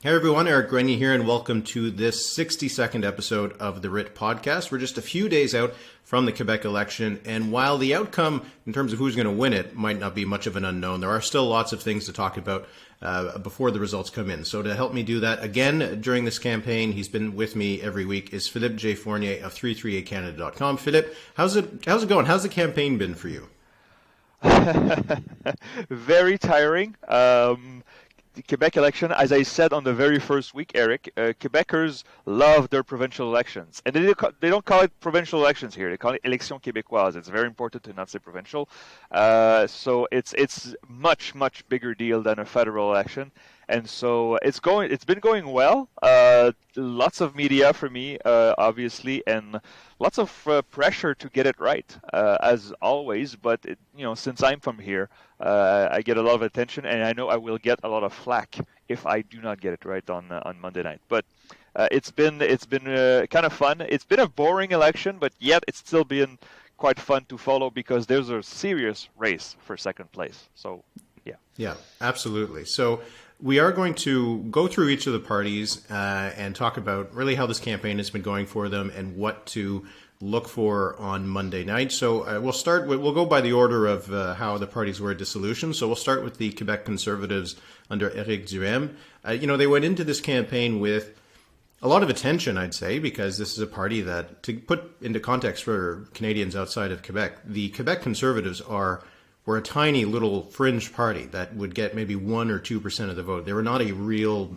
Hey everyone, Eric Grenier here, and welcome to this 60-second episode of the Writ Podcast. We're just a few days out from the Quebec election, and while the outcome in terms of who's going to win it might not be much of an unknown, there are still lots of things to talk about before the results come in. So to help me do that, again, during this campaign, he's been with me every week, is Philippe J. Fournier of 338canada.com. Philippe, how's it going? How's the campaign been for you? Very tiring. The Quebec election, as I said on the very first week, Eric, Quebecers love their provincial elections. And they don't call it provincial elections here. They call it Élection Québécoise. It's very important to not say provincial. So it's much, much bigger deal than a federal election. And so it's been going well. Lots of media for me, obviously, and lots of pressure to get it right, as always. But since I'm from here, I get a lot of attention, and I know I will get a lot of flack if I do not get it right on Monday night. But it's been kind of fun. It's been a boring election, but yet it's still been quite fun to follow because there's a serious race for second place. So, yeah. Yeah, absolutely. So we are going to go through each of the parties and talk about really how this campaign has been going for them and what to look for on Monday night. So we'll go by the order of how the parties were at dissolution. So we'll start with the Quebec Conservatives under Éric Duhaime. They went into this campaign with a lot of attention, I'd say, because this is a party that, to put into context for Canadians outside of Quebec, the Quebec Conservatives were a tiny little fringe party that would get maybe 1 or 2% of the vote. They were not a real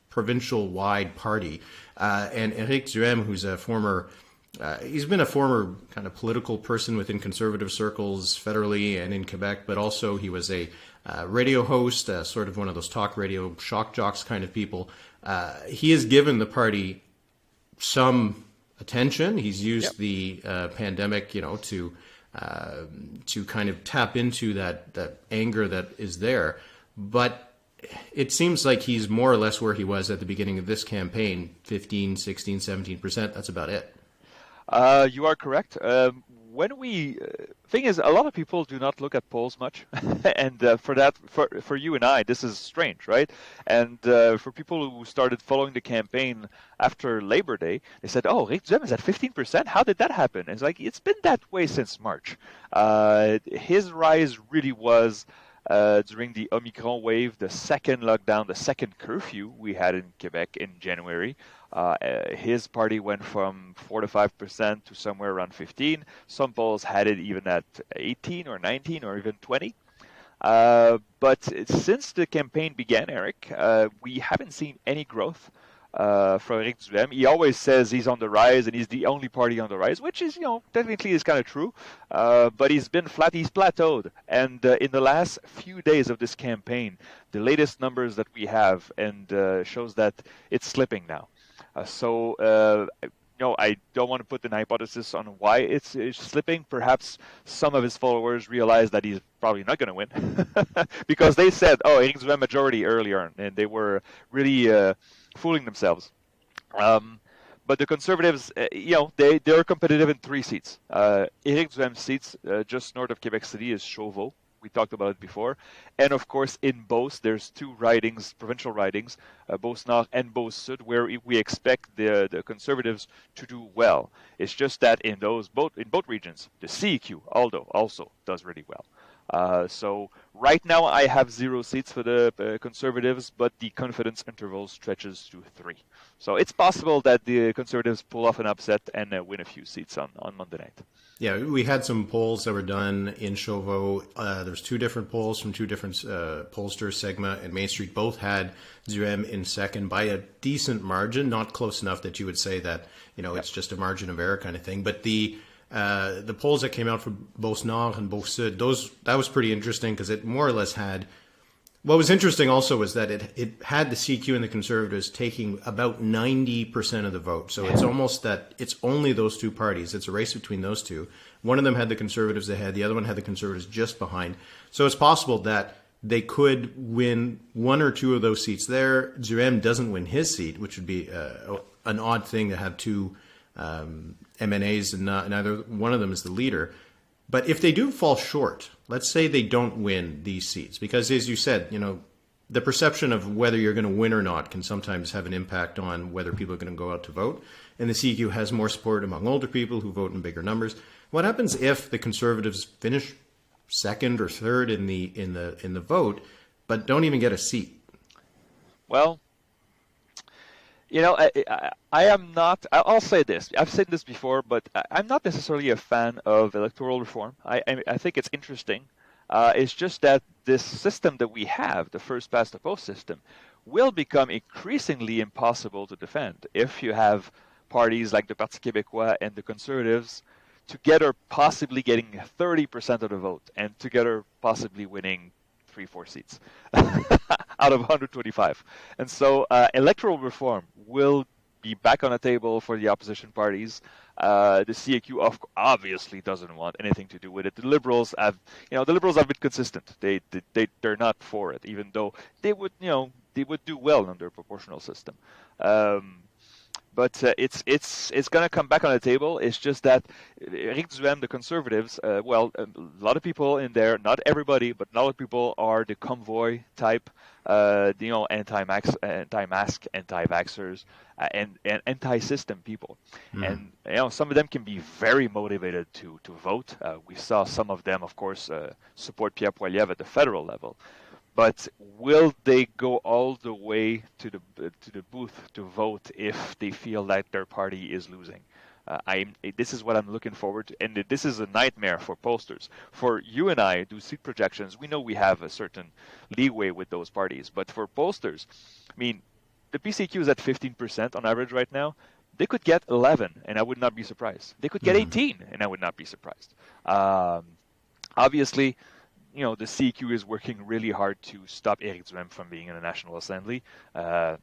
provincial-wide party. And Éric Duhaime, who's he's been a former kind of political person within conservative circles federally and in Quebec, but also he was a radio host, sort of one of those talk radio shock jocks kind of people. He has given the party some attention. He's used the pandemic, to kind of tap into that anger that is there. But it seems like he's more or less where he was at the beginning of this campaign, 15, 16, 17%. That's about it. You are correct. Thing is, a lot of people do not look at polls much, and for you and I, this is strange, right? And for people who started following the campaign after Labor Day, they said, "Oh, Éric Duhaime is at 15%. How did that happen?" And it's like it's been that way since March. His rise really was during the Omicron wave, the second lockdown, the second curfew we had in Quebec in January. His party went from 4 to 5% to somewhere around 15. Some polls had it even at 18 or 19 or even 20. But since the campaign began, Eric, we haven't seen any growth from Éric Duhaime. He always says he's on the rise and he's the only party on the rise, which is, technically is kind of true. But he's been flat. He's plateaued. And in the last few days of this campaign, the latest numbers that we have shows that it's slipping now. I don't want to put an hypothesis on why it's slipping. Perhaps some of his followers realize that he's probably not going to win because they said, "Oh, Éric Duhaime majority" earlier on, and they were really fooling themselves. But the Conservatives, they're competitive in 3 seats. Éric Duhaime's seats just north of Quebec City is Chauveau. We talked about it before. And of course, in Beauce, there's 2 ridings, provincial ridings, Beauce Nord and Beauce Sud, where we expect the Conservatives to do well. It's just that in both regions, the CEQ also does really well. So right now I have 0 seats for the Conservatives, but the confidence interval stretches to 3. So it's possible that the Conservatives pull off an upset and win a few seats on Monday night. Yeah, we had some polls that were done in Chauveau. There's 2 different polls from 2 different pollsters, Segma and Main Street. Both had Duhaime in second by a decent margin, not close enough that you would say that, it's just a margin of error kind of thing. But the polls that came out for Beauce Nord and Beauce Sud, that was pretty interesting because it more or less had. What was interesting also was that it had the CQ and the Conservatives taking about 90% of the vote. So it's almost that it's only those 2 parties. It's a race between those 2. One of them had the Conservatives ahead. The other one had the Conservatives just behind. So it's possible that they could win 1 or 2 of those seats there. Duhaime doesn't win his seat, which would be an odd thing to have 2 MNAs and neither one of them is the leader. But if they do fall short, let's say they don't win these seats, because as you said, the perception of whether you're going to win or not can sometimes have an impact on whether people are going to go out to vote. And the CEQ has more support among older people who vote in bigger numbers. What happens if the Conservatives finish second or third in the vote, but don't even get a seat? Well, I am not. I'll say this. I've said this before, but I'm not necessarily a fan of electoral reform. I think it's interesting. It's just that this system that we have, the first past the post system, will become increasingly impossible to defend if you have parties like the Parti Québécois and the Conservatives together possibly getting 30% of the vote and together possibly winning 3-4 seats out of 125. And so electoral reform will be back on the table for the opposition parties. The CAQ obviously doesn't want anything to do with it. The Liberals have been consistent. They're not for it, even though they would do well under a proportional system. But it's going to come back on the table. It's just that Éric Duhaime, the Conservatives, a lot of people in there, not everybody, but a lot of people are the convoy type, anti-mask, anti-vaxxers, and anti-system people. And some of them can be very motivated to vote. We saw some of them, of course, support Pierre Poilievre at the federal level. But will they go all the way to the booth to vote if they feel that their party is losing? This is what I'm looking forward to, and this is a nightmare for pollsters. For you and I, do seat projections. We know we have a certain leeway with those parties, but for pollsters, the PCQ is at 15% on average right now. They could get 11, and I would not be surprised. They could get 18, and I would not be surprised. Obviously, the CEQ is working really hard to stop Éric Duhaime from being in the National Assembly. I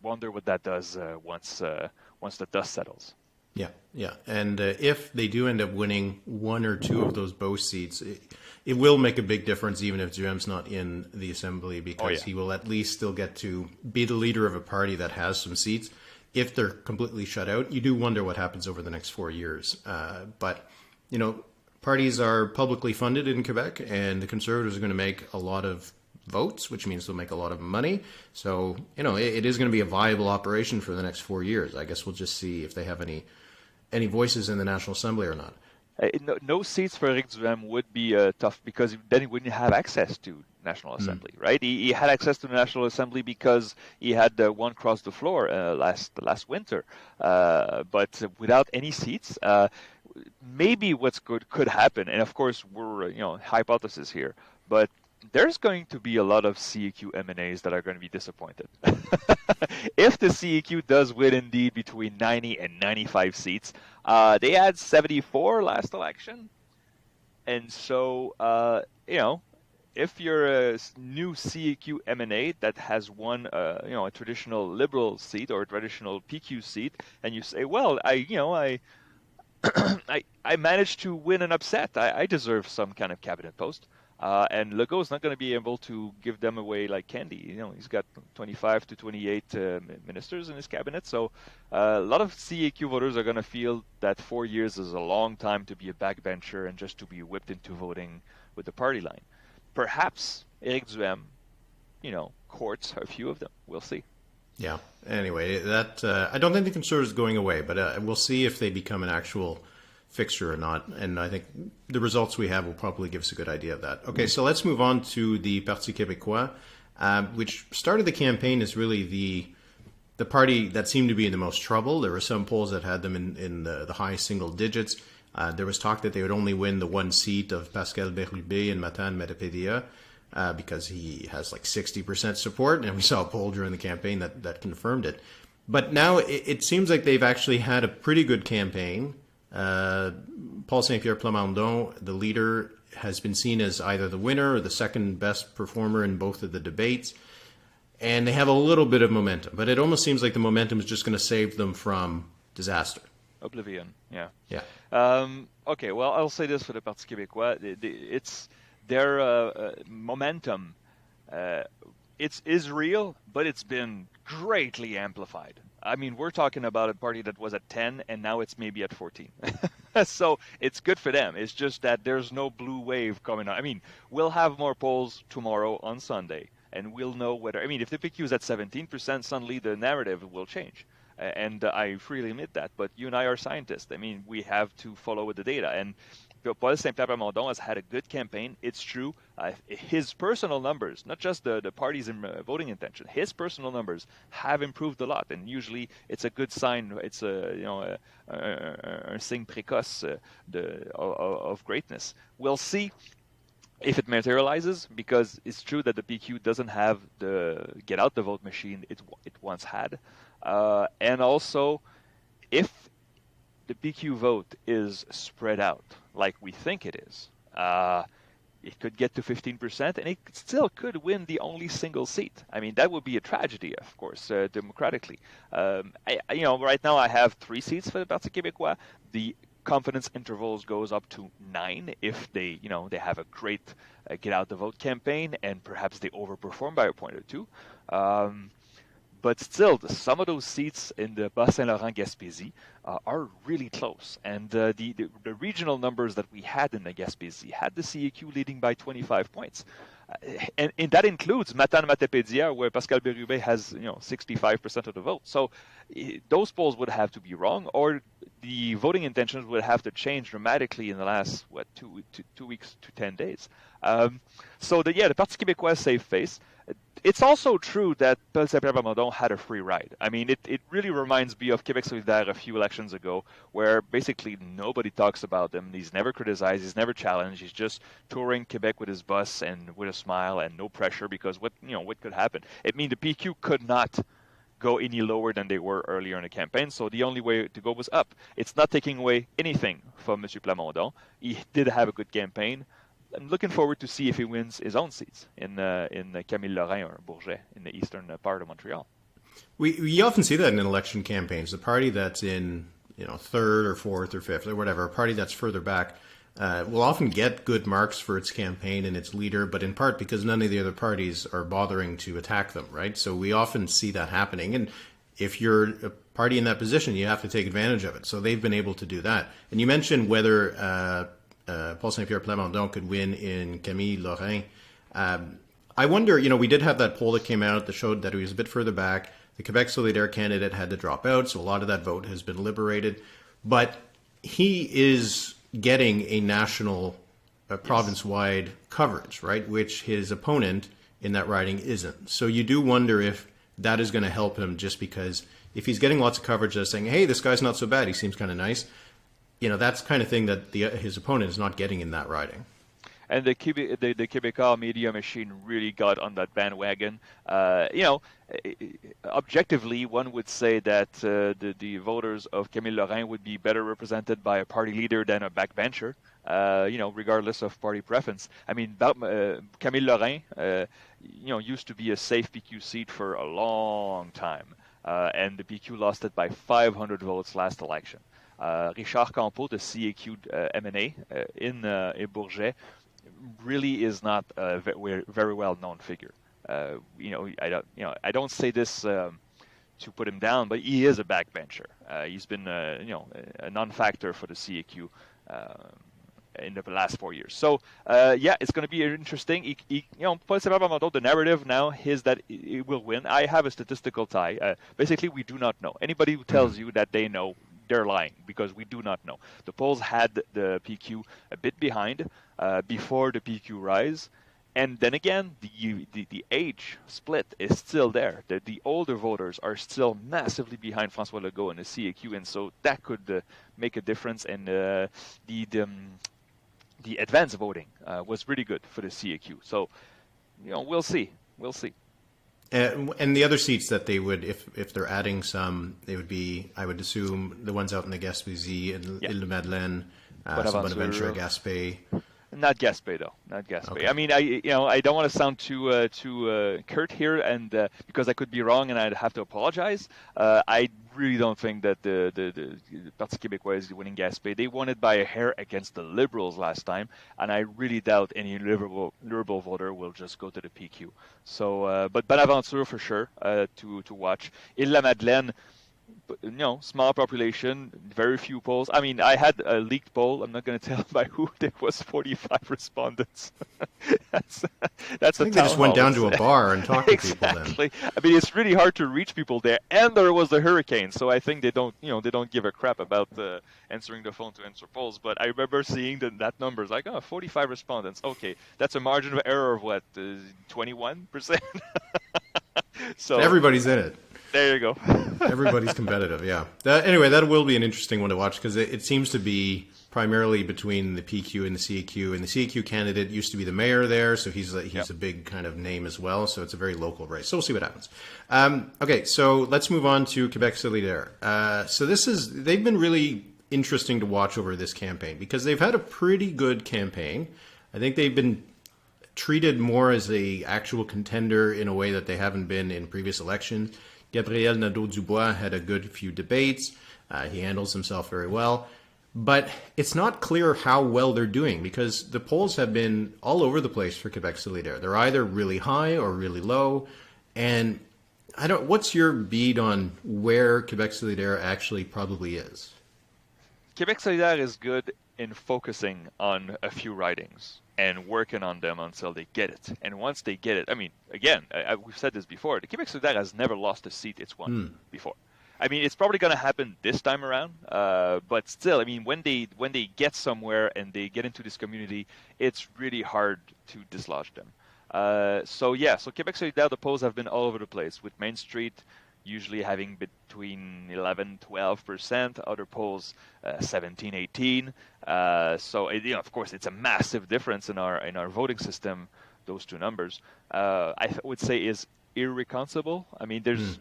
wonder what that does once the dust settles. Yeah. And if they do end up winning one or two of those Beauce seats, it will make a big difference even if Duhaime's not in the Assembly, because he will at least still get to be the leader of a party that has some seats. If they're completely shut out, you do wonder what happens over the next 4 years. But parties are publicly funded in Quebec, and the Conservatives are going to make a lot of votes, which means they'll make a lot of money. So, it is going to be a viable operation for the next 4 years. I guess we'll just see if they have any voices in the National Assembly or not. No seats for Éric Duhaime would be tough, because then he wouldn't have access to National Assembly, right? He had access to the National Assembly because he had one cross the floor last winter. But without any seats, maybe what's could happen, and of course we're hypothesis here, but there's going to be a lot of CEQ M&As that are going to be disappointed. If the CEQ does win indeed between 90 and 95 seats, they had 74 last election, and so if you're a new CEQ M&A that has won a traditional Liberal seat or a traditional PQ seat, and you say, well, I managed to win an upset. I deserve some kind of cabinet post. And Legault is not going to be able to give them away like candy. He's got 25 to 28 ministers in his cabinet. So a lot of CAQ voters are going to feel that 4 years is a long time to be a backbencher and just to be whipped into voting with the party line. Perhaps Éric Duhaime, courts a few of them. We'll see. Yeah. Anyway, that I don't think the Conservatives are going away, but we'll see if they become an actual fixture or not. And I think the results we have will probably give us a good idea of that. Okay, so let's move on to the Parti Québécois, which started the campaign as really the party that seemed to be in the most trouble. There were some polls that had them in the high single digits. There was talk that they would only win the one seat of Pascal Bérubé in Matane-Matapédia because he has like 60% support, and we saw a poll during the campaign that confirmed it. But now it seems like they've actually had a pretty good campaign. Paul Saint-Pierre Plamondon, the leader, has been seen as either the winner or the second best performer in both of the debates. And they have a little bit of momentum, but it almost seems like the momentum is just going to save them from disaster. Oblivion, yeah. Okay, well, I'll say this for the Parti Québécois. It's their momentum. It is real, but it's been greatly amplified. I mean, we're talking about a party that was at 10, and now it's maybe at 14. So it's good for them. It's just that there's no blue wave coming on. I mean, we'll have more polls tomorrow on Sunday, and we'll know whether. I mean, if the PQ is at 17%, suddenly the narrative will change. And I freely admit that. But you and I are scientists. I mean, we have to follow with the data. And Paul Saint-Pierre Plamondon has had a good campaign. It's true. His personal numbers, not just the party's voting intention, his personal numbers have improved a lot. And usually, it's a good sign. It's un signe précoce of greatness. We'll see if it materializes, because it's true that the PQ doesn't have the get out the vote machine it once had. And also, if the PQ vote is spread out like we think it is, it could get to 15%, and it still could win the only single seat. I mean, that would be a tragedy, of course, democratically. Right now I have 3 seats for the Parti Québécois. The confidence intervals goes up to 9 if they have a great get out the vote campaign, and perhaps they overperform by a point or two. But still, some of those seats in the Bas-Saint-Laurent-Gaspésie are really close. And the regional numbers that we had in the Gaspésie had the CAQ leading by 25 points. And that includes Matane-Matapédia, where Pascal Bérubé has 65% of the vote. So those polls would have to be wrong, or the voting intentions would have to change dramatically in the last, 2 weeks to 10 days. So the Parti Québécois safe face. It's also true that Paul Saint-Pierre Plamondon had a free ride. I mean, it really reminds me of Québec Solidaire a few elections ago, where basically nobody talks about him. He's never criticized, he's never challenged. He's just touring Quebec with his bus and with a smile and no pressure, because what could happen? It means the PQ could not go any lower than they were earlier in the campaign, so the only way to go was up. It's not taking away anything from M. Plamondon. He did have a good campaign. I'm looking forward to see if he wins his own seats in Camille Lorrain or Bourget in the eastern part of Montreal. We often see that in election campaigns. The party that's in third or fourth or fifth or whatever, a party that's further back, will often get good marks for its campaign and its leader, but in part because none of the other parties are bothering to attack them, right? So we often see that happening. And if you're a party in that position, you have to take advantage of it. So they've been able to do that. And you mentioned whether Paul Saint-Pierre Plamondon could win in Camille Lorrain. I wonder, we did have that poll that came out that showed that he was a bit further back. The Quebec Solidaire candidate had to drop out, so a lot of that vote has been liberated. But he is getting a national, province-wide coverage, right, which his opponent in that riding isn't. So you do wonder if that is going to help him, just because if he's getting lots of coverage that's saying, hey, this guy's not so bad, he seems kind of nice, that's the kind of thing that his opponent is not getting in that riding. And the Québécois media machine really got on that bandwagon. Objectively, one would say that the voters of Camille Lorrain would be better represented by a party leader than a backbencher, regardless of party preference. I mean, Camille Lorrain, used to be a safe PQ seat for a long time, and the PQ lost it by 500 votes last election. Richard Campeau, the CAQ MNA in Bourget, really is not a very well-known figure. I don't say this to put him down, but he is a backbencher. He's been a non-factor for the CAQ in the last 4 years. So it's going to be interesting. Paul Saint-Pierre Plamondon, the narrative now is that he will win. I have a statistical tie. Basically, we do not know. Anybody who tells you that they know, they're lying, because we do not know. The polls had the PQ a bit behind before the PQ rise, and then again, the age split is still there. The older voters are still massively behind François Legault and the CAQ, and so that could make a difference. And the advance voting was really good for the CAQ. So, we'll see. And the other seats that they would, if they're adding some, they would be, I would assume, the ones out in the Gaspésie and Île-de-Madeleine, Bonaventure, Gaspé. Not Gaspé, though. Not Gaspé. Okay. I mean, I don't want to sound too curt here, and because I could be wrong, and I'd have to apologize. I really don't think that the Parti Québécois is winning Gaspé. They won it by a hair against the Liberals last time, and I really doubt any Liberal voter will just go to the PQ. So, but Bonaventure for sure to watch. Île-de-Madeleine, small population, very few polls. I mean, I had a leaked poll. I'm not going to tell by who. There was 45 respondents. that's I think they just went down to a bar and talked to people then. Exactly. I mean, it's really hard to reach people there, and there was a hurricane, so I think they don't give a crap about answering the phone to answer polls. But I remember seeing that number is like, 45 respondents. Okay, that's a margin of error of what, 21%. So everybody's in it. There you go. Everybody's competitive, yeah. Anyway, that will be an interesting one to watch because it seems to be primarily between the PQ and the CQ. And the CQ candidate used to be the mayor there, so he's a big kind of name as well. So it's a very local race. So we'll see what happens. Okay, so let's move on to Quebec Solidaire. So they've been really interesting to watch over this campaign because they've had a pretty good campaign. I think they've been treated more as a actual contender in a way that they haven't been in previous elections. Gabriel Nadeau-Dubois had a good few debates. He handles himself very well. But it's not clear how well they're doing because the polls have been all over the place for Quebec Solidaire. They're either really high or really low. And what's your bead on where Quebec Solidaire actually probably is? Quebec Solidaire is good in focusing on a few ridings and working on them until they get it. And once they get it, I mean, again, we've said this before, the Quebec Solidaire has never lost a seat it's won before. I mean, it's probably going to happen this time around, but still, I mean, when they get somewhere and they get into this community, it's really hard to dislodge them. So Quebec Solidaire, the polls have been all over the place, with Main Street usually having between 11-12%, other polls 17-18. So of course, it's a massive difference in our voting system. Those two numbers, I would say, is irreconcilable. I mean, there's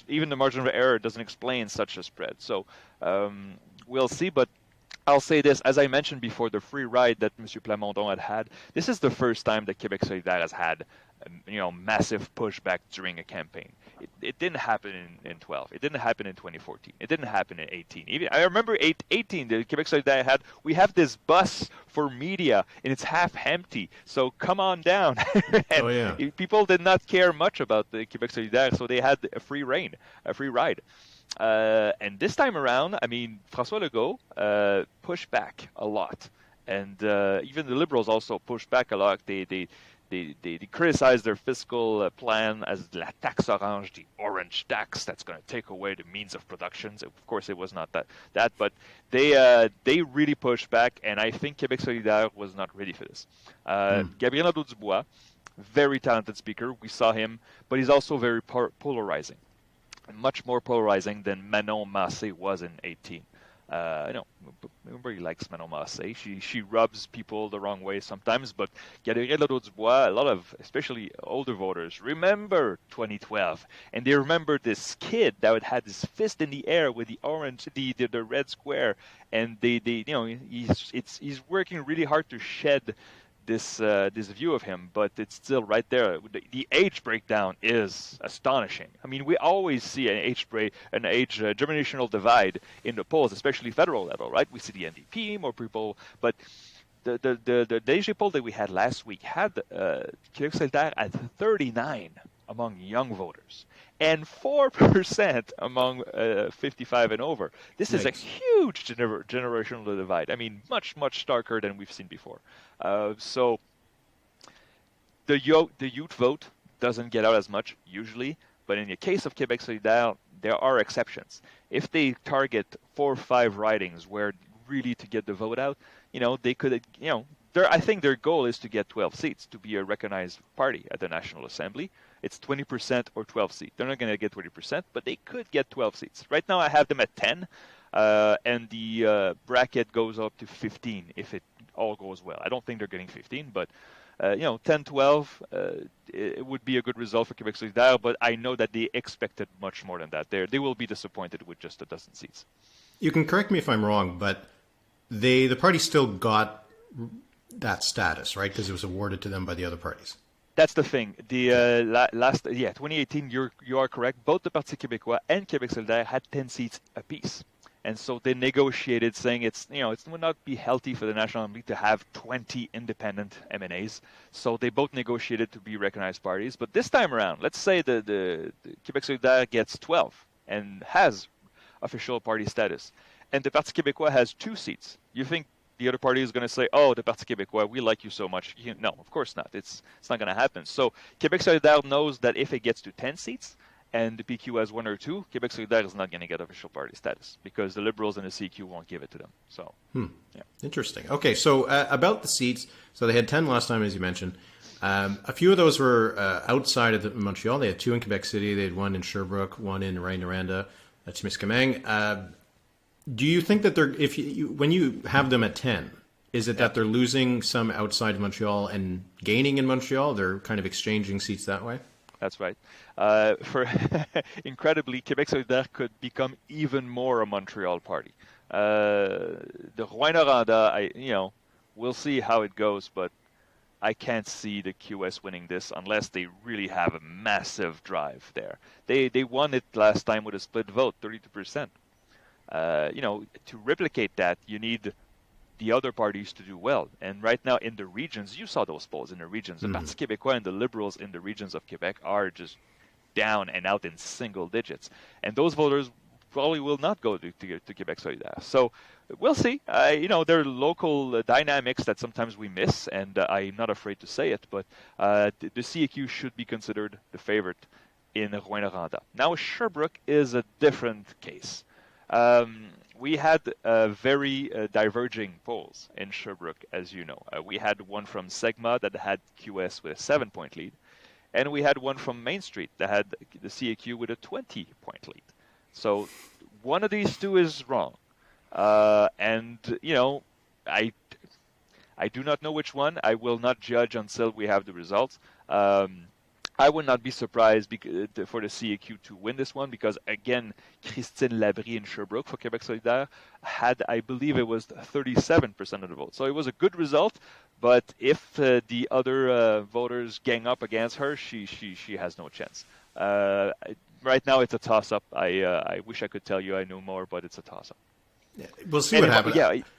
even the margin of error doesn't explain such a spread. So we'll see, but I'll say this, as I mentioned before, the free ride that M. Plamondon had, this is the first time that Quebec Solidaire has had, massive pushback during a campaign. It didn't happen in 12. It didn't happen in 2014. It didn't happen in 18. Even I remember 18, the Quebec Solidaire we have this bus for media, and it's half empty, so come on down. And people did not care much about the Quebec Solidaire, so they had a free ride. And this time around, I mean, François Legault pushed back a lot, and even the Liberals also pushed back a lot. They criticized their fiscal plan as la taxe orange, the orange tax that's going to take away the means of production. So of course, it was not that, but they really pushed back, and I think Québec Solidaire was not ready for this. Gabriel Nadeau-Dubois, very talented speaker, we saw him, but he's also very polarizing. Much more polarizing than Manon Massé was in 18. Nobody likes Manon Massé. She rubs people the wrong way sometimes, but Gabriel Nadeau-Dubois, a lot of, especially older voters, remember 2012, and they remember this kid that had his fist in the air with the orange, the red square, and he's working really hard to shed this view of him, but it's still right there. The age breakdown is astonishing. I mean, we always see an age generational divide in the polls, especially federal level, right? We see the NDP, more people, but the DG poll that we had last week had Québec Solidaire at 39 among young voters and 4% among 55 and over. This is a huge generational divide. I mean, much, much starker than we've seen before. So the youth vote doesn't get out as much usually, but in the case of Québec Solidaire, there are exceptions. If they target 4 or 5 ridings where really to get the vote out, they could, I think their goal is to get 12 seats to be a recognized party at the National Assembly. It's 20% or 12 seats. They're not going to get 20%, but they could get 12 seats. Right now I have them at 10, and the bracket goes up to 15 if it all goes well. I don't think they're getting 15, but 10, 12, it would be a good result for Québec Solidaire, but I know that they expected much more than that. They will be disappointed with just a dozen seats. You can correct me if I'm wrong, but the party still got that status, right? Because it was awarded to them by the other parties. That's the thing. The 2018, you are correct. Both the Parti Québécois and Québec Solidaire had 10 seats apiece. And so they negotiated, saying it would not be healthy for the National Assembly to have 20 independent MNAs. So they both negotiated to be recognized parties. But this time around, let's say the Québec Solidaire gets 12 and has official party status. And the Parti Québécois has 2 seats. You think the other party is going to say, oh, the Parti Québécois, we like you so much. No, of course not. It's not going to happen. So Québec Solidaire knows that if it gets to 10 seats and the PQ has 1 or 2, Québec Solidaire is not going to get official party status because the Liberals and the CQ won't give it to them. So, yeah. Interesting. Okay, so about the seats, so they had 10 last time, as you mentioned. A few of those were outside of Montreal. They had 2 in Quebec City. They had 1 in Sherbrooke, 1 in Rouyn-Noranda, Témiscamingue. Do you think that when you have them at 10, is it that they're losing some outside Montreal and gaining in Montreal? They're kind of exchanging seats that way? That's right. Incredibly, Québec Solidaire could become even more a Montreal party. The Rouyn-Noranda, we'll see how it goes, but I can't see the QS winning this unless they really have a massive drive there. They won it last time with a split vote, 32%. To replicate that, you need the other parties to do well. And right now in the regions, you saw those polls in the regions. The Parti Québécois and the Liberals in the regions of Quebec are just down and out in single digits. And those voters probably will not go to Québec Solidaire. So we'll see. There are local dynamics that sometimes we miss, and I'm not afraid to say it, but the CAQ should be considered the favorite in Rouyn-Noranda. Now, Sherbrooke is a different case. We had very diverging polls in Sherbrooke, as you know. We had one from Segma that had QS with a 7-point lead, and we had one from Main Street that had the CAQ with a 20-point lead. So one of these 2 is wrong. I do not know which one. I will not judge until we have the results. I would not be surprised for the CAQ to win this one because, again, Christine Labrie in Sherbrooke for Québec Solidaire had, I believe it was 37% of the vote. So it was a good result, but if the other voters gang up against her, she has no chance. Right now it's a toss-up. I wish I could tell you I know more, but it's a toss-up. Yeah, we'll see what happens.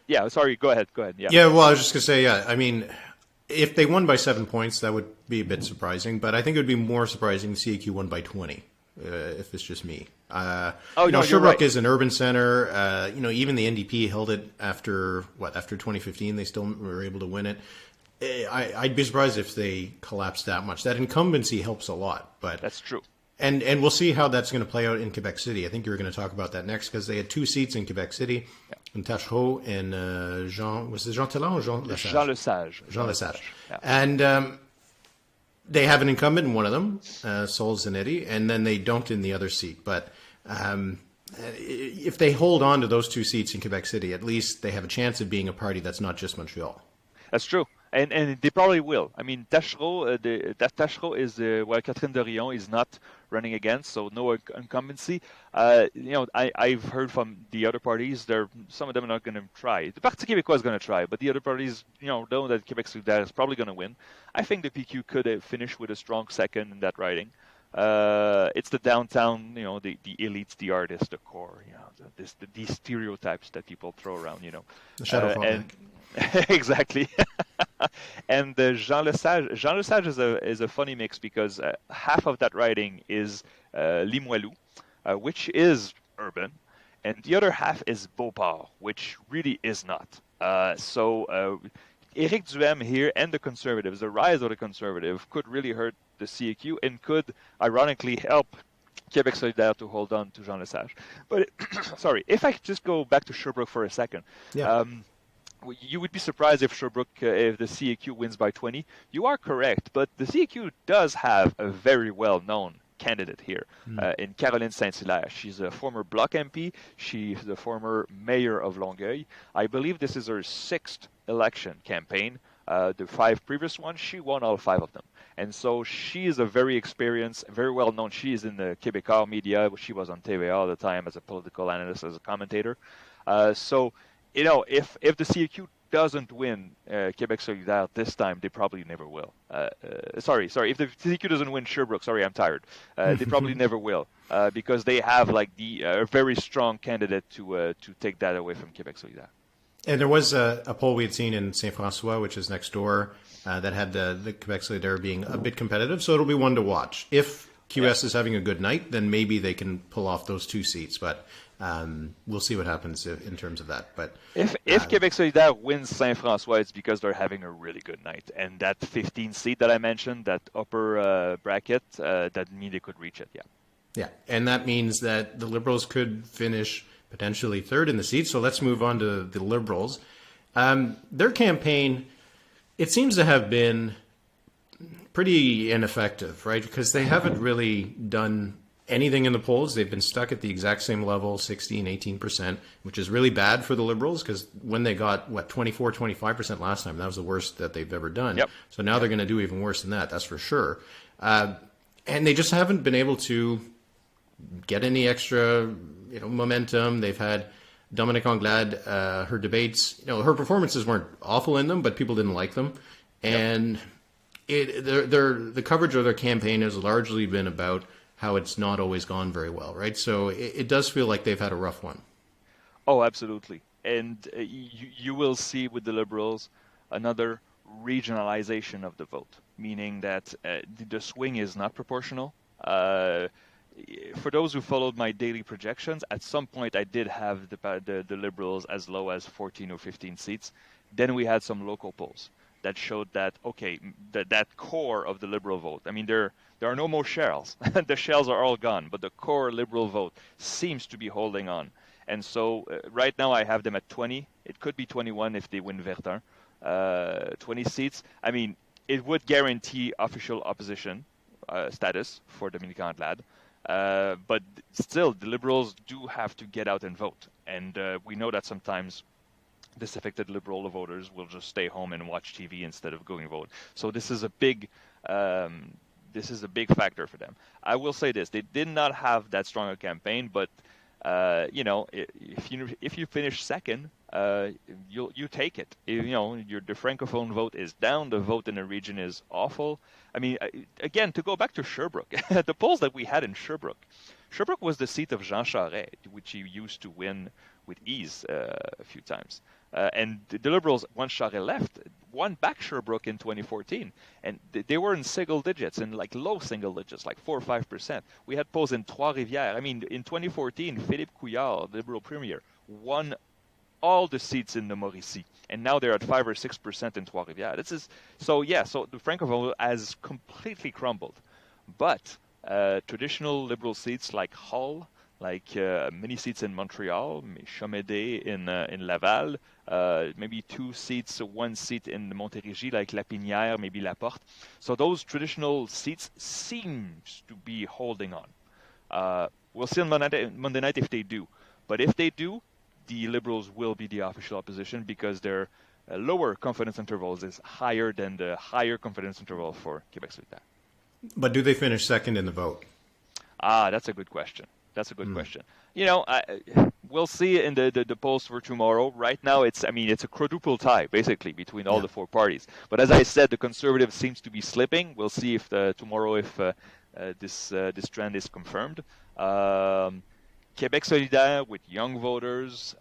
Yeah. Sorry, go ahead. Yeah. Yeah, well, I was just going to say, I mean, if they won by 7 points, that would be a bit surprising. But I think it would be more surprising if CAQ won by 20, if it's just me. Sherbrooke right. is an urban center. Even the NDP held it after 2015. They still were able to win it. I'd be surprised if they collapsed that much. That incumbency helps a lot. But that's true. And we'll see how that's going to play out in Quebec City. I think you were going to talk about that next because they had 2 seats in Quebec City, in Tachereau and Jean Talon or Jean Lesage? Jean Lesage. Jean Lesage. Yeah. And they have an incumbent in one of them, Sol Zanetti, and then they don't in the other seat. But if they hold on to those 2 seats in Quebec City, at least they have a chance of being a party that's not just Montreal. That's true. And they probably will. I mean, Tachereau is Catherine Dorion is not running against, so no incumbency. I've heard from the other parties, some of them are not going to try. The Parti Québécois is going to try, but the other parties, know that Québec Solidaire is probably going to win. I think the PQ could finish with a strong second in that riding. It's the downtown, the elites, the artists, the core, these stereotypes that people throw around, The shadow exactly. And Jean Lesage is a funny mix because half of that riding is Limoilou, which is urban, and the other half is Beauport, which really is not. So Éric Duhem here and the Conservatives, the rise of the Conservative, could really hurt the CAQ and could ironically help Québec Solidaire to hold on to Jean Lesage. But sorry, if I just go back to Sherbrooke for a second. Yeah. You would be surprised if Sherbrooke, if the CAQ wins by 20. You are correct, but the CAQ does have a very well-known candidate here in Caroline Saint-Hilaire. She's a former Bloc MP. She's the former mayor of Longueuil. I believe this is her 6th election campaign. The 5 previous ones, she won all 5 of them. And so she is a very experienced, very well-known. She is in the Québécois media. She was on TVA all the time as a political analyst, as a commentator. If the CAQ doesn't win Québec Solidaire this time, they probably never will. Sorry. If the CAQ doesn't win Sherbrooke, I'm tired. They probably never will because they have a very strong candidate to take that away from Québec Solidaire. And there was a poll we had seen in Saint-François, which is next door, that had the Québec Solidaire being a bit competitive. So it'll be one to watch. If QS is having a good night, then maybe they can pull off those 2 seats. But we'll see what happens in terms of that. But if Québec Solidaire wins Saint-François, it's because they're having a really good night. And that 15 seat that I mentioned, that upper bracket, that means they could reach it, yeah. Yeah, and that means that the Liberals could finish potentially 3rd in the seat. So let's move on to the Liberals. Their campaign, it seems to have been pretty ineffective, right? Because they haven't really done anything in the polls. They've been stuck at the exact same level, 16, 18%, which is really bad for the Liberals because when they got, 24, 25% last time, that was the worst that they've ever done. Yep. So now they're going to do even worse than that, that's for sure. And they just haven't been able to get any extra, momentum. They've had Dominique Anglade, her debates, her performances weren't awful in them, but people didn't like them. And the coverage of their campaign has largely been about how it's not always gone very well, right? So it does feel like they've had a rough one. Oh, absolutely. And you will see with the Liberals another regionalization of the vote, meaning that the swing is not proportional. For those who followed my daily projections, at some point I did have the Liberals as low as 14 or 15 seats. Then we had some local polls that showed that, okay, that core of the Liberal vote, I mean, there are no more shells. The shells are all gone, but the core Liberal vote seems to be holding on. And so right now I have them at 20. It could be 21 if they win Verdun. 20 seats. I mean, it would guarantee official opposition status for Dominique Anglade. But still, the Liberals do have to get out and vote. And we know that sometimes disaffected Liberal voters will just stay home and watch TV instead of going vote. So this is a big factor for them. I will say this: they did not have that strong a campaign, but if you finish second, you take it. The francophone vote is down. The vote in the region is awful. I mean, again, to go back to Sherbrooke, the polls that we had in Sherbrooke was the seat of Jean Charest, which he used to win with ease a few times. And the Liberals, once Charest left, won back Sherbrooke in 2014. And they were in single digits, in like low single digits, like 4 or 5%. We had polls in Trois-Rivières. I mean, in 2014, Philippe Couillard, the Liberal Premier, won all the seats in the Mauricie. And now they're at 5 or 6% in Trois-Rivières. So the Francophone has completely crumbled. But traditional Liberal seats like Hull, like many seats in Montreal, Chamédé in Laval, maybe 2 seats, 1 seat in Montérégie, like Lapinière, maybe Laporte. So those traditional seats seems to be holding on. We'll see on Monday night if they do. But if they do, the Liberals will be the official opposition because their lower confidence intervals is higher than the higher confidence interval for Québec Solidaire. But do they finish second in the vote? That's a good question. Question. We'll see in the polls for tomorrow. Right now, it's a quadruple tie basically between all the 4 parties. But as I said, the Conservatives seems to be slipping. We'll see if tomorrow this trend is confirmed. Québec Solidaire with young voters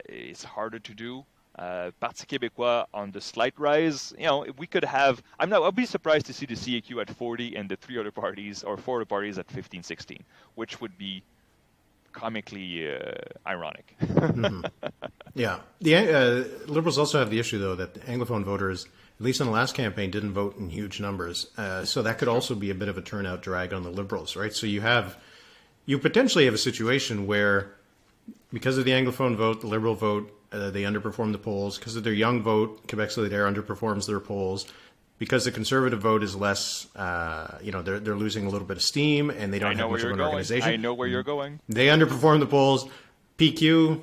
is harder to do. Parti Québécois on the slight rise. We could have. I'll be surprised to see the CAQ at 40 and the 4 other parties at 15, 16, which would be comically ironic. Mm-hmm. Yeah, the Liberals also have the issue though that the Anglophone voters, at least in the last campaign, didn't vote in huge numbers. So that could also be a bit of a turnout drag on the Liberals, right? So you potentially have a situation where, because of the Anglophone vote, the Liberal vote, they underperform the polls. Because of their young vote, Québec Solidaire underperforms their polls. Because the Conservative vote is less, they're losing a little bit of steam, and they don't have much of an organization. I know where you're going. They underperform the polls. PQ,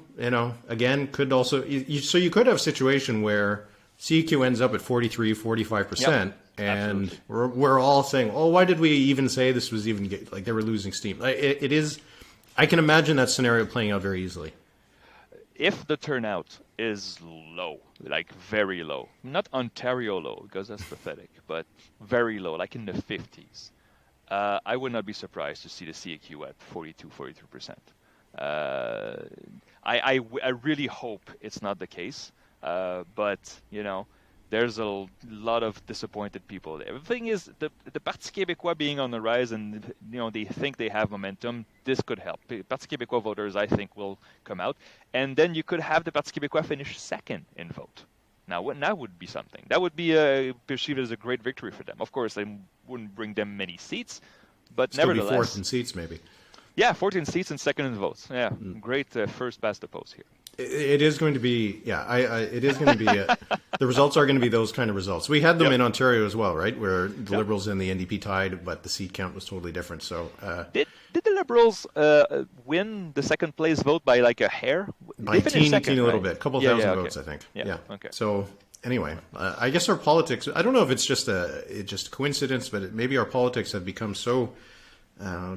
again, could also. So you could have a situation where CQ ends up at 43, 45%, and we're all saying, "Oh, why did we even say this was even like they were losing steam?" It is. I can imagine that scenario playing out very easily. If the turnout is low, like very low, not Ontario low because that's pathetic, but very low, like in the 50s, I would not be surprised to see the CAQ at 42, 43%. I really hope it's not the case, but there's a lot of disappointed people. The thing is, the Parti Québécois being on the rise, and they think they have momentum. This could help. Parti Québécois voters, I think, will come out, and then you could have the Parti Québécois finish second in vote. Now, that would be something. That would be perceived as a great victory for them. Of course, they wouldn't bring them many seats, but Still nevertheless, be fourth in seats, maybe. Yeah, 14 seats and second in votes. Yeah, great first past the post here. It is going to be, it is going to be, the results are going to be those kind of results. We had them in Ontario as well, right? Where the Liberals and the NDP tied, but the seat count was totally different. So Did the Liberals win the second place vote by like a hair? by They finished second, a little right? bit, a couple Yeah, thousand okay. votes, I think. Yeah, okay. So anyway, I guess our politics, I don't know if it's just a coincidence, but maybe our politics have become so...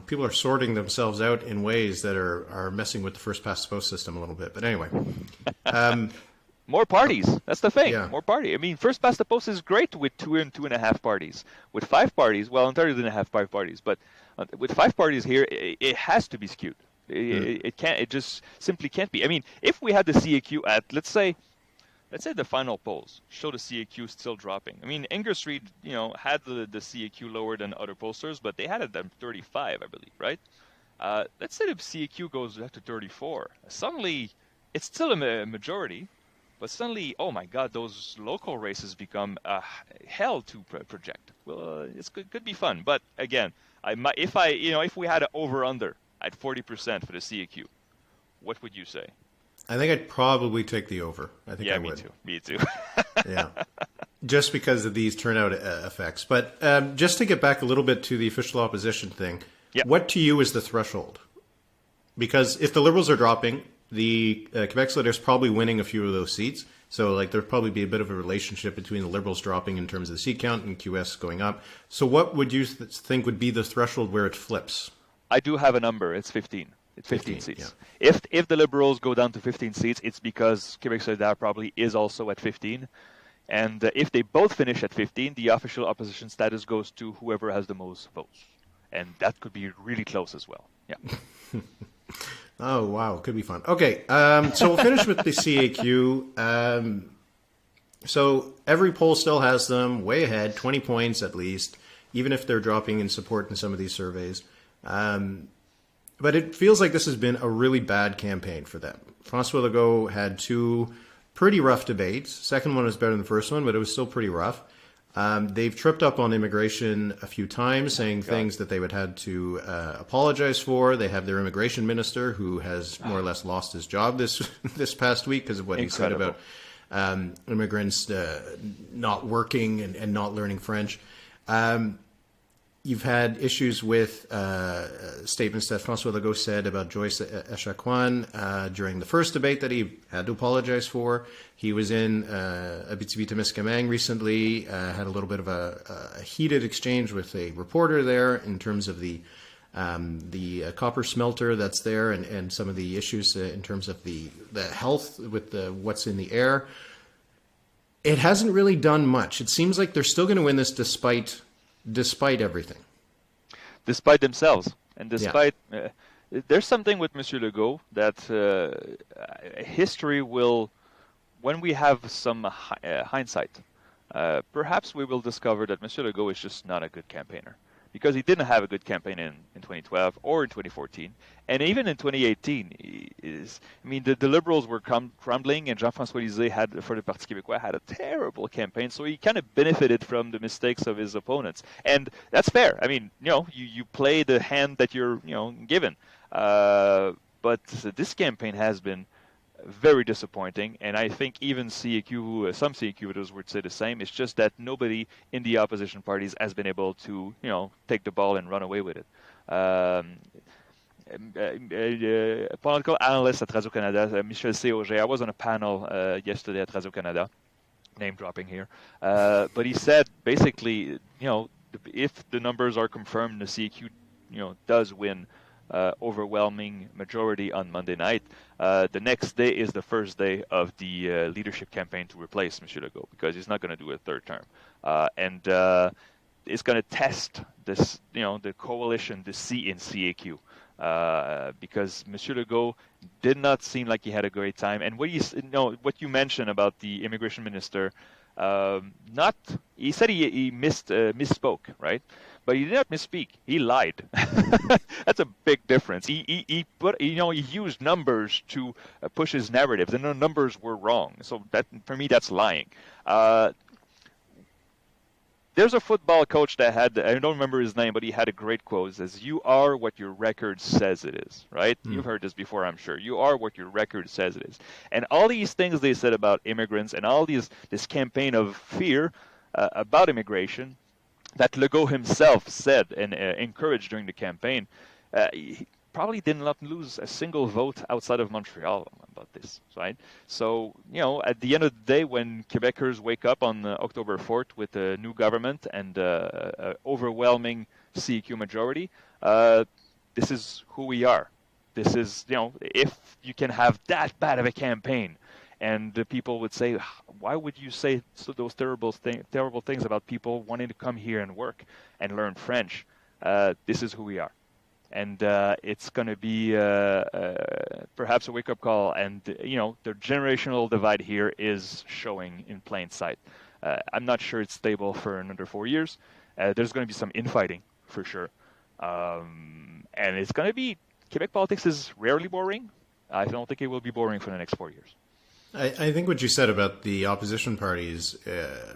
people are sorting themselves out in ways that are messing with the first past the post system a little bit. But anyway, More parties. That's the thing. Yeah. More party. I mean, first past the post is great with 2 and 2.5 parties. With 5 parties, well, Ontario didn't have 5 parties, but with 5 parties here, it has to be skewed. It can't. It just simply can't be. I mean, if we had the CAQ at, let's say the final polls show the CAQ still dropping. I mean, Angus Reid, had the CAQ lower than other pollsters, but they had it at 35, I believe, right? Let's say the CAQ goes up to 34. Suddenly, it's still a majority, but suddenly, oh my God, those local races become hell to project. Well, it could be fun, but again, if we had an over/under at 40% for the CAQ, what would you say? I think I'd probably take the over. I think I would. Me too. Yeah, just because of these turnout effects. But just to get back a little bit to the official opposition thing, what to you is the threshold? Because if the Liberals are dropping, the Quebec Solidaire is probably winning a few of those seats. So there'd probably be a bit of a relationship between the Liberals dropping in terms of the seat count and QS going up. So what would you think would be the threshold where it flips? I do have a number. It's 15. It's 15 seats. Yeah. If the Liberals go down to 15 seats, it's because Quebec Solidaire probably is also at 15. And if they both finish at 15, the official opposition status goes to whoever has the most votes. And that could be really close as well. Yeah. Oh, wow. Could be fun. Okay. So we'll finish with the CAQ. So every poll still has them way ahead, 20 points at least, even if they're dropping in support in some of these surveys. But it feels like this has been a really bad campaign for them. François Legault had 2 pretty rough debates. Second one was better than the first one, but it was still pretty rough. They've tripped up on immigration a few times, saying things that they would have to apologize for. They have their immigration minister, who has more or less lost his job this past week because of what he said about immigrants not working and not learning French. You've had issues with statements that François Legault said about Joyce Echaquan during the first debate that he had to apologize for. He was in Abitibi-Témiscamingue recently, had a little bit of a heated exchange with a reporter there in terms of the copper smelter that's there and some of the issues in terms of the health with what's in the air. It hasn't really done much. It seems like they're still going to win this despite everything. Despite themselves. And despite... there's something with Monsieur Legault that history will... When we have some hindsight, perhaps we will discover that Monsieur Legault is just not a good campaigner. Because he didn't have a good campaign in 2012 or in 2014. And even in 2018, the Liberals were crumbling, and Jean-François Lisée had, for the Parti Québécois, had a terrible campaign. So he kind of benefited from the mistakes of his opponents. And that's fair. I mean, you play the hand that you're, given. But this campaign has been very disappointing, and I think even some CAQ voters would say the same. It's just that nobody in the opposition parties has been able to, take the ball and run away with it. Political analyst at Radio-Canada, Michel C. Auger, I was on a panel yesterday at Radio-Canada, name dropping here, but he said basically, if the numbers are confirmed, the CAQ, does win overwhelming majority on Monday night. The next day is the first day of the leadership campaign to replace Monsieur Legault, because he's not going to do a third term. And it's going to test this, the coalition, the C in CAQ, because Monsieur Legault did not seem like he had a great time. And what you mentioned about the immigration minister, He said he misspoke, right? But he did not misspeak. He lied. That's a big difference. He used numbers to push his narratives, and the numbers were wrong. So that, for me, that's lying. There's a football coach that I don't remember his name, but he had a great quote. It says, "You are what your record says it is," right? You've heard this before, I'm sure. You are what your record says it is. And all these things they said about immigrants and all this campaign of fear about immigration that Legault himself said and encouraged during the campaign, he probably did not lose a single vote outside of Montreal about this, right? So, at the end of the day, when Quebecers wake up on October 4th with a new government and an overwhelming CEQ majority, this is who we are. This is, if you can have that bad of a campaign, and the people would say, why would you say those terrible things about people wanting to come here and work and learn French? This is who we are. And it's going to be perhaps a wake-up call. And, the generational divide here is showing in plain sight. I'm not sure it's stable for another 4 years. There's going to be some infighting, for sure. And it's going to be, Quebec politics is rarely boring. I don't think it will be boring for the next 4 years. I think what you said about the opposition parties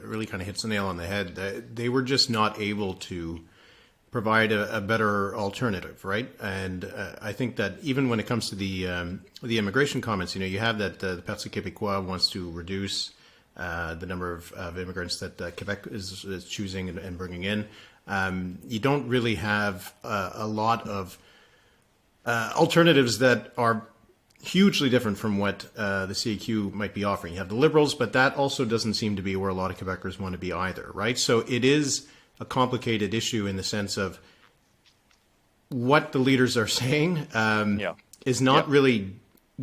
really kind of hits the nail on the head. They were just not able to provide a better alternative, right? And I think that even when it comes to the immigration comments, you have that the Parti Québécois wants to reduce the number of immigrants that Quebec is choosing and bringing in. You don't really have a lot of alternatives that are hugely different from what the CEQ might be offering. You have the Liberals, but that also doesn't seem to be where a lot of Quebecers want to be either, right? So it is a complicated issue in the sense of what the leaders are saying is not really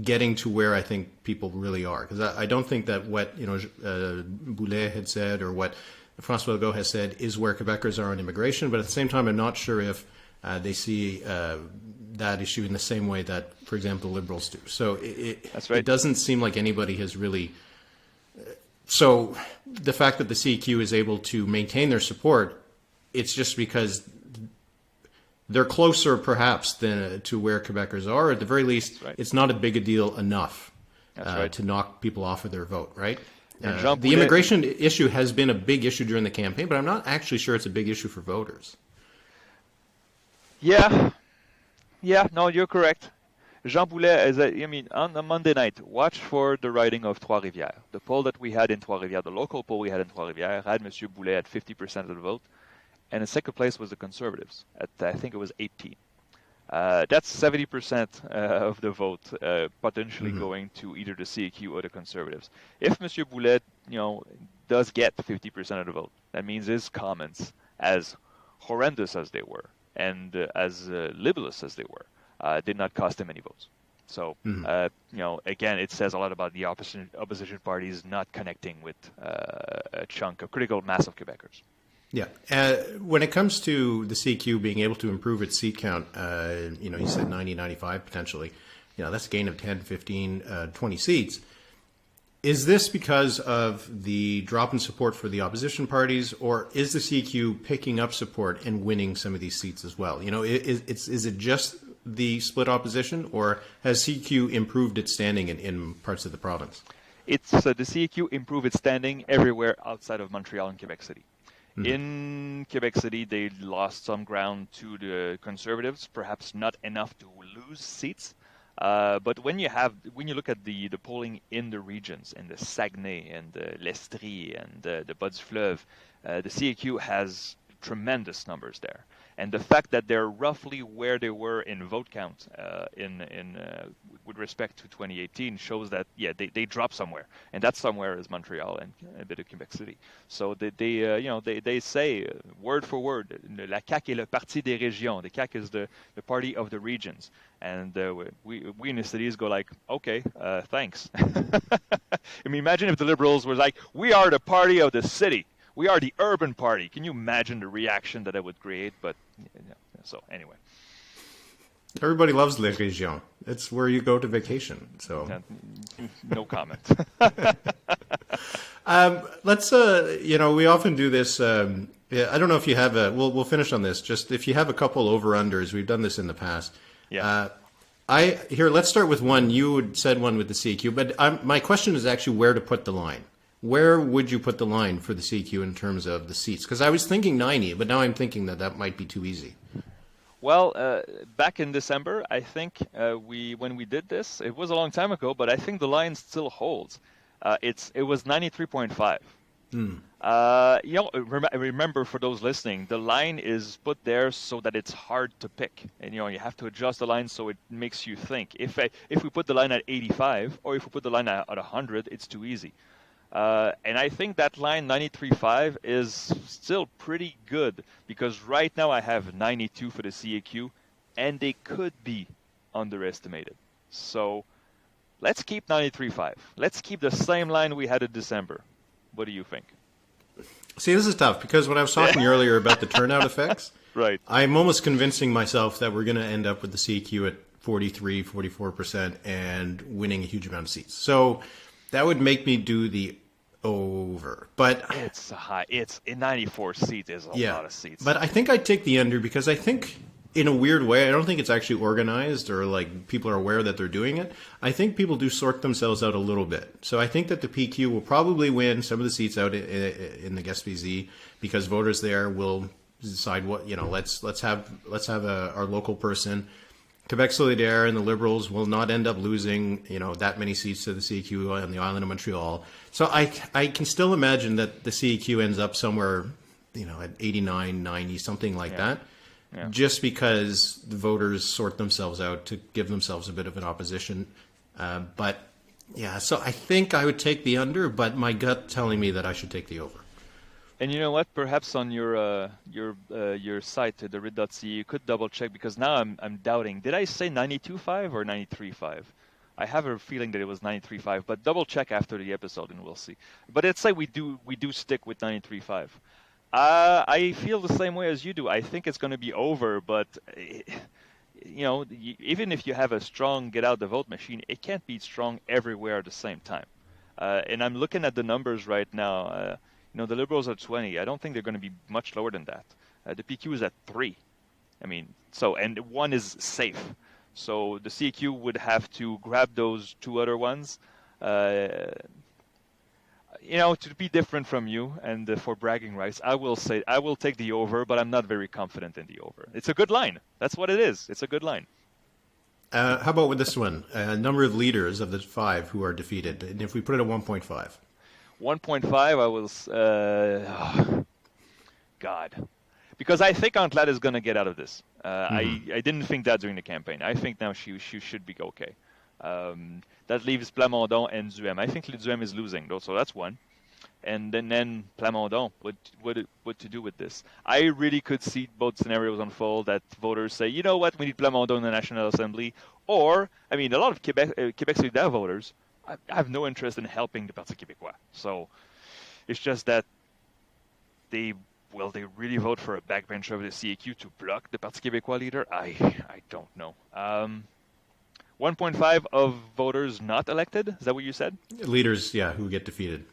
getting to where I think people really are. Because I don't think that what Boulet had said or what François Legault has said is where Quebecers are on immigration. But at the same time, I'm not sure if they see that issue in the same way that, for example, the Liberals do. So it doesn't seem like anybody has really... So the fact that the CEQ is able to maintain their support, it's just because they're closer perhaps than to where Quebecers are. At the very least, it's not a big a deal enough to knock people off of their vote, right? The immigration issue has been a big issue during the campaign, but I'm not actually sure it's a big issue for voters. Yeah, no, you're correct. Jean Boulet, on a Monday night, watch for the riding of Trois-Rivières. The poll that we had in Trois-Rivières, the local poll we had in Trois-Rivières, had M. Boulet at 50% of the vote. And in second place was the Conservatives at, I think it was 18. That's 70% of the vote potentially going to either the CEQ or the Conservatives. If M. Boulet, does get 50% of the vote, that means his comments, as horrendous as they were and as libelous as they were, did not cost him any votes. So, again, it says a lot about the opposition parties not connecting with a critical mass of Quebecers. Yeah. When it comes to the CQ being able to improve its seat count, you said 90, 95 potentially. That's a gain of 10, 15, 20 seats. Is this because of the drop in support for the opposition parties, or is the CQ picking up support and winning some of these seats as well? Is it just the split opposition, or has CQ improved its standing in parts of the province? It's the CQ improved its standing everywhere outside of Montreal and Quebec City. In Quebec City, they lost some ground to the Conservatives, perhaps not enough to lose seats. But when you look at the polling in the regions, in the Saguenay and the l'Estrie and the Bas-du-Fleuve, the CEQ has tremendous numbers there. And the fact that they're roughly where they were in vote count with respect to 2018 shows that they dropped somewhere, and that somewhere is Montreal and a bit of Quebec City. So they say word for word, la CAQ est le parti des régions. The CAQ is the party of the regions, and we in the cities go like, okay, thanks. Imagine if the Liberals were like, we are the party of the city. We are the urban party. Can you imagine the reaction that it would create? But so anyway, everybody loves les régions. It's where you go to vacation. So no comment. Let's, we often do this. Yeah, I don't know if you have we'll finish on this. Just if you have a couple over-unders, we've done this in the past. Yeah. Let's start with one. You had said one with the CQ, but my question is actually where to put the line. Where would you put the line for the CQ in terms of the seats? Because I was thinking 90, but now I'm thinking that might be too easy. Well, back in December, I think when we did this, it was a long time ago, but I think the line still holds. It was 93.5. Remember for those listening, the line is put there so that it's hard to pick, and you have to adjust the line so it makes you think. If we put the line at 85, or if we put the line at 100, it's too easy. And I think that line 93.5 is still pretty good because right now I have 92 for the CAQ, and they could be underestimated. So let's keep 93.5. Let's keep the same line we had in December. What do you think? See, this is tough because when I was talking earlier about the turnout effects, right, I'm almost convincing myself that we're going to end up with the CQ at 43, 44% and winning a huge amount of seats. So that would make me do the over. But it's high. It's in 94 seats is a lot of seats. But I think I'd take the under because I think in a weird way, I don't think it's actually organized or like people are aware that they're doing it. I think people do sort themselves out a little bit. So I think that the PQ will probably win some of the seats out in the Gaspésie because voters there will decide what, let's have our local person. Quebec Solidaire and the Liberals will not end up losing, that many seats to the CQ on the island of Montreal. So I can still imagine that the CQ ends up somewhere, at 89, 90, something like that. Yeah. Just because the voters sort themselves out to give themselves a bit of an opposition. So I think I would take the under, but my gut telling me that I should take the over. And you know what? Perhaps on your site, the Writ.ca, you could double check because now I'm doubting. Did I say 92.5 or 93.5? I have a feeling that it was 93.5, but double check after the episode and we'll see. But let's say we do stick with 93.5. I feel the same way as you do. I think it's going to be over, but even if you have a strong get out the vote machine, it can't be strong everywhere at the same time. And I'm looking at the numbers right now. The Liberals are 20. I don't think they're going to be much lower than that. The PQ is at 3. And 1 is safe. So the CQ would have to grab those 2 other ones. To be different from you and for bragging rights, I will say I will take the over, but I'm not very confident in the over. It's a good line. That's what it is. It's a good line. How about with this one? Number of leaders of the 5 who are defeated. And if we put it at 1.5. 1.5, I will... God. Because I think Anglade is going to get out of this. I didn't think that during the campaign. I think now she should be okay. That leaves Plamondon and Duhem. I think Duhem is losing, though, so that's one. And then Plamondon, what to do with this? I really could see both scenarios unfold, that voters say, you know what, we need Plamondon in the National Assembly. Or, a lot of Quebec Solidaire voters, I have no interest in helping the Parti Québécois. So it's just that they really vote for a backbencher of the CAQ to block the Parti Québécois leader? I don't know. 1.5 of voters not elected? Is that what you said? Leaders, yeah, who get defeated.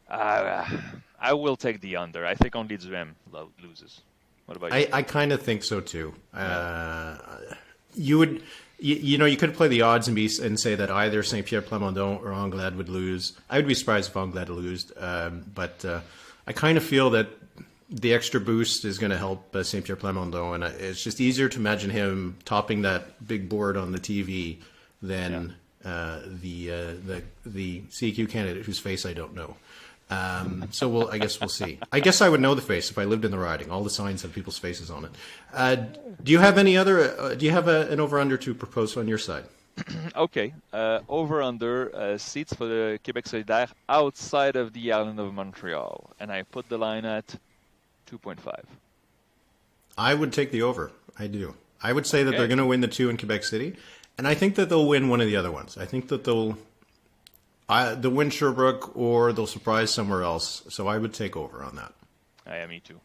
I will take the under. I think only Duhem loses. What about you? I kind of think so too. You would, you could play the odds and say that either Saint Pierre Plamondon or Anglade would lose. I would be surprised if Anglade lose, but I kind of feel that the extra boost is going to help Saint Pierre Plamondon, and it's just easier to imagine him topping that big board on the TV than the CQ candidate whose face I don't know. So I guess we'll see. I guess I would know the face if I lived in the riding. All the signs have people's faces on it. Do you have any other? Do you have an over/under to propose on your side? Okay, over/under seats for the Quebec Solidaire outside of the island of Montreal, and I put the line at 2.5. I would take the over. I do. I would say that they're going to win the 2 in Quebec City, and I think that they'll win one of the other ones. I think that they'll win Sherbrooke or they'll surprise somewhere else. So I would take over on that. Yeah, me too.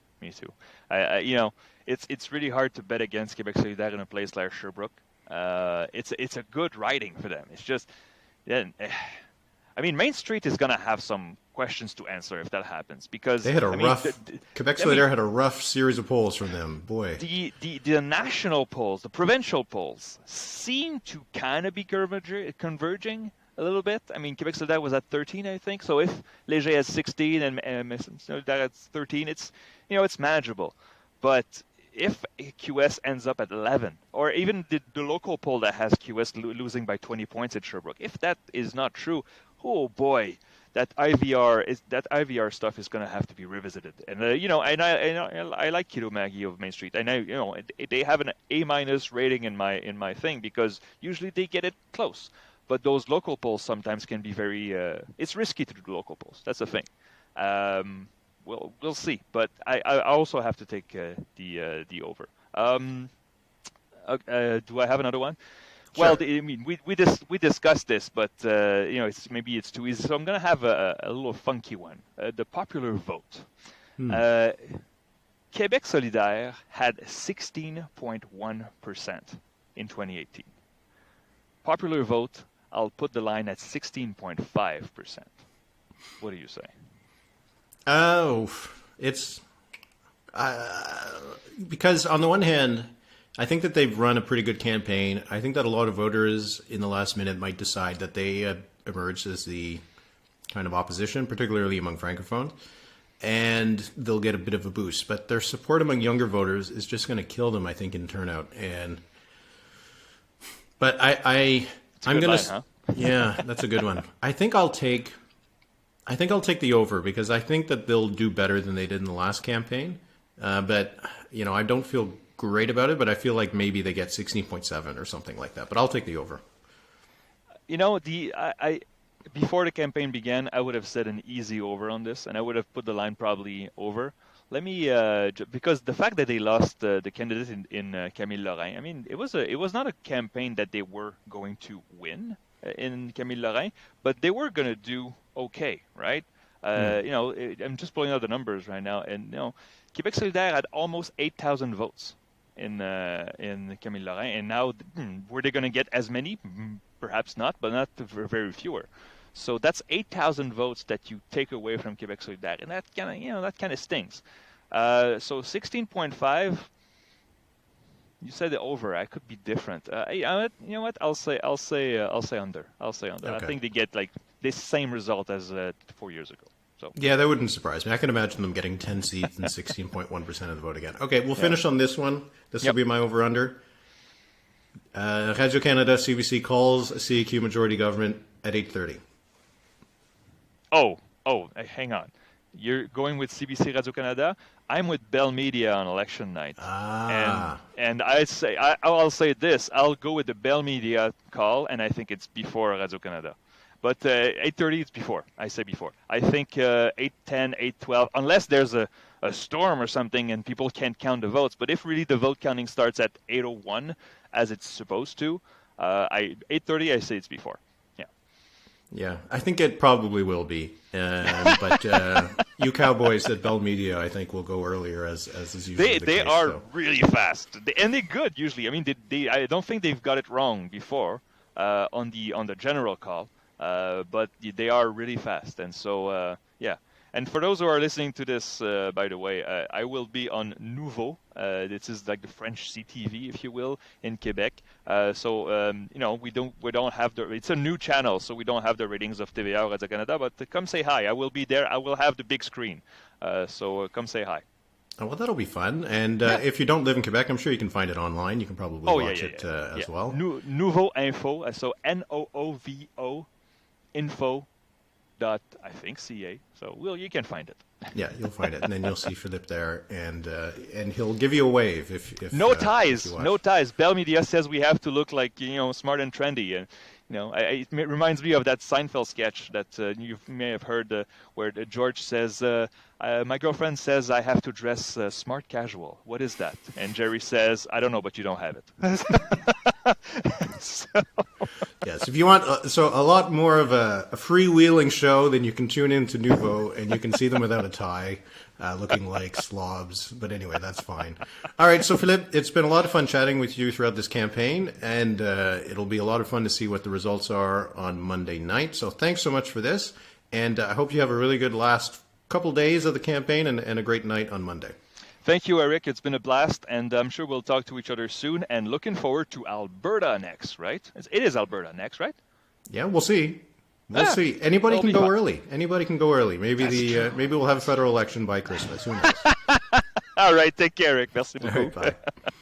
It's really hard to bet against Quebec Solidaire in a place like Sherbrooke. It's a good riding for them. It's just, I mean, Main Street is going to have some questions to answer if that happens, because they had Quebec Solidaire had a rough series of polls from them. Boy, the national polls, the provincial polls, seem to kind of be converging a little bit. I mean, Quebec Solidaire was at 13, I think. So if Léger has 16 and Solidaire has 13, it's manageable. But if QS ends up at 11, or even the local poll that has QS losing by 20 points at Sherbrooke, if that is not true, oh boy, that IVR stuff is going to have to be revisited. And I like Kilo Maggie of Main Street. I know they have an A- rating in my thing, because usually they get it close. But those local polls sometimes can be very. It's risky to do local polls. That's the thing. We'll see. But I also have to take the over. Do I have another one? Sure. Well, I mean, we discussed this, but it's too easy. So I'm gonna have a little funky one. The popular vote. Québec Solidaire had 16.1% in 2018. Popular vote, I'll put the line at 16.5%. What do you say? Oh, it's because on the one hand, I think that they've run a pretty good campaign. I think that a lot of voters in the last minute might decide that they emerged as the kind of opposition, particularly among Francophones, and they'll get a bit of a boost. But their support among younger voters is just going to kill them, I think, in turnout. But I'm going to, huh? Yeah, that's a good one. I think I'll take the over, because I think that they'll do better than they did in the last campaign. But I don't feel great about it, but I feel like maybe they get 16.7 or something like that. But I'll take the over. Before the campaign began, I would have said an easy over on this, and I would have put the line probably over. Let me, because the fact that they lost the candidate in Camille Lorrain, I mean, it was not a campaign that they were going to win in Camille Lorrain, but they were going to do okay, right? I'm just pulling out the numbers right now, and Québec Solidaire had almost 8,000 votes in Camille Lorrain, and now were they going to get as many? Perhaps not, but not very fewer. So that's 8,000 votes that you take away from Québec Solidaire, and that kind of stings. So 16.5. You said the over. I could be different. You know what? I'll say under. Okay. I think they get like the same result as 4 years ago. So yeah, that wouldn't surprise me. I can imagine them getting 10 seats and 16.1% of the vote again. Okay, we'll finish on this one. This will be my over under. Radio-Canada CBC calls a CAQ majority government at 8:30. Oh, hang on. You're going with CBC Radio-Canada. I'm with Bell Media on election night. And I'll say this. I'll go with the Bell Media call, and I think it's before Radio-Canada. But 8:30, it's before. I say before. I think 8:10, 8:12, unless there's a storm or something and people can't count the votes. But if really the vote counting starts at 8:01, as it's supposed to, 8:30, I say it's before. Yeah, I think it probably will be. But you Cowboys at Bell Media, I think, will go earlier, as is usually the case. They are really fast, and they're good usually. I mean, I don't think they've got it wrong before on the general call, but they are really fast, and so yeah. And for those who are listening to this, by the way, I will be on Nouveau. This is like the French CTV, if you will, in Quebec. So we don't have it's a new channel, so we don't have the ratings of TVA or Radio-Canada. But come say hi. I will be there. I will have the big screen. So come say hi. Oh, well, that'll be fun. And if you don't live in Quebec, I'm sure you can find it online. You can probably watch it as well. Nouveau Info. So NOOVO Info. I think .ca. So you can find it. Yeah, you'll find it, and then you'll see Philippe there, and he'll give you a wave if no ties. Bell Media says we have to look like smart and trendy, and it reminds me of that Seinfeld sketch that you may have heard, where George says, "My girlfriend says I have to dress smart casual. What is that?" And Jerry says, "I don't know, but you don't have it." So. Yes, if you want a lot more of a freewheeling show, then you can tune in to Nouveau, and you can see them without a tie. looking like slobs. But anyway, that's fine. All right, so Philippe, it's been a lot of fun chatting with you throughout this campaign, and it'll be a lot of fun to see what the results are on Monday night. So thanks so much for this, and I hope you have a really good last couple days of the campaign and a great night on Monday. Thank you, Eric. It's been a blast, and I'm sure we'll talk to each other soon. And looking forward to Alberta next, right? It is Alberta next, right? Yeah, we'll see. We'll see. Anybody can go early. Anybody can go early. Maybe maybe we'll have a federal election by Christmas. Who knows? All right. Take care, Eric. Merci All beaucoup. right, bye.